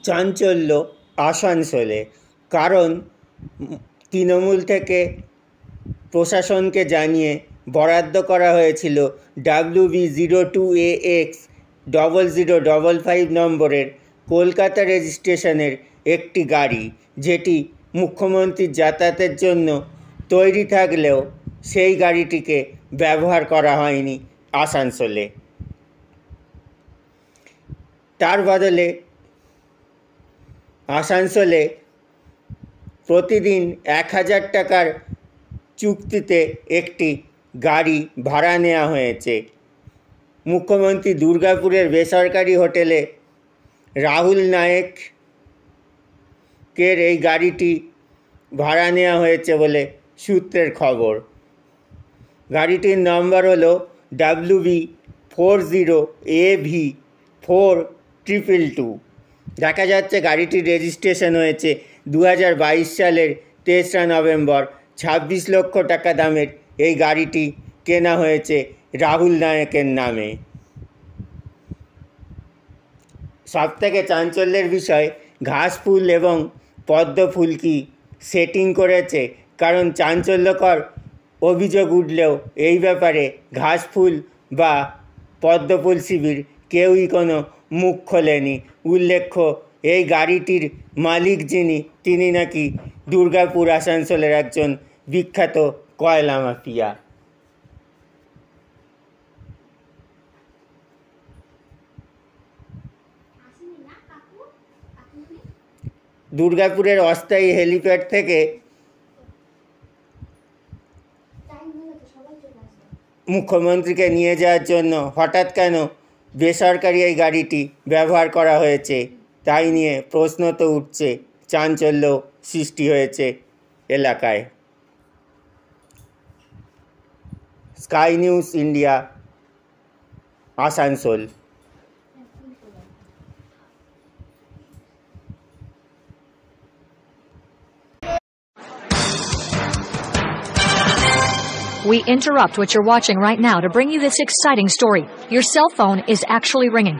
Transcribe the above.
চাঞ্চল্য আসানসোলে, কারণ তৃণমূল থেকে প্রশাসনকে জানিয়ে বরাদ্দ করা হয়েছিল WV02AX0055 নম্বরের কলকাতা রেজিস্ট্রেশনের একটি গাড়ি, যেটি মুখ্যমন্ত্রীর যাতায়াতের জন্য তৈরি থাকলেও সেই গাড়িটিকে ব্যবহার করা হয়নি আসানসোলে। তার বদলে আসানসোলে প্রতিদিন 1000 টাকার চুক্তিতে একটি গাড়ি ভাড়া নেওয়া হয়েছে। মুখ্যমন্ত্রী দুর্গাপুরের বেসরকারি হোটেলে রাহুল নায়েকের এই গাড়িটি ভাড়া নেওয়া হয়েছে বলে সূত্রের খবর। গাড়িটির নম্বর হলো WV40AV4222। দেখা যাচ্ছে গাড়িটির রেজিস্ট্রেশন হয়েছে 2022 সালের 3রা নভেম্বর। 26 লক্ষ টাকা দামের এই গাড়িটি কেনা হয়েছে রাহুল নায়েকের নামে। সবথেকে চাঞ্চল্যের বিষয়, ঘাসফুল এবং পদ্ম ফুল কি সেটিং করেছে? কারণ চাঞ্চল্যকর অভিযোগ উঠলেও এই ব্যাপারে ঘাসফুল বা পদ্মফুল শিবির কেউই কোনো মুখ খোলেনি। উল্লেখ্য, এই গাড়িটির মালিক যিনি, তিনি নাকি দুর্গাপুর আসানসোলের একজন বিখ্যাত কয়লা মাফিয়া। দুর্গাপুরের অস্থায়ী হেলিপ্যাড থেকে মুখ্যমন্ত্রীকে নিয়ে যাওয়ার জন্য হঠাৎ কেন বেসরকারি এই গাড়িটি ব্যবহার করা হয়েছে, তাই নিয়ে প্রশ্ন তো উঠছে, চাঞ্চল্য সৃষ্টি হয়েছে এলাকায়। Sky news India, Asansol. We interrupt what you're watching right now to bring you this exciting story. Your cell phone is actually ringing.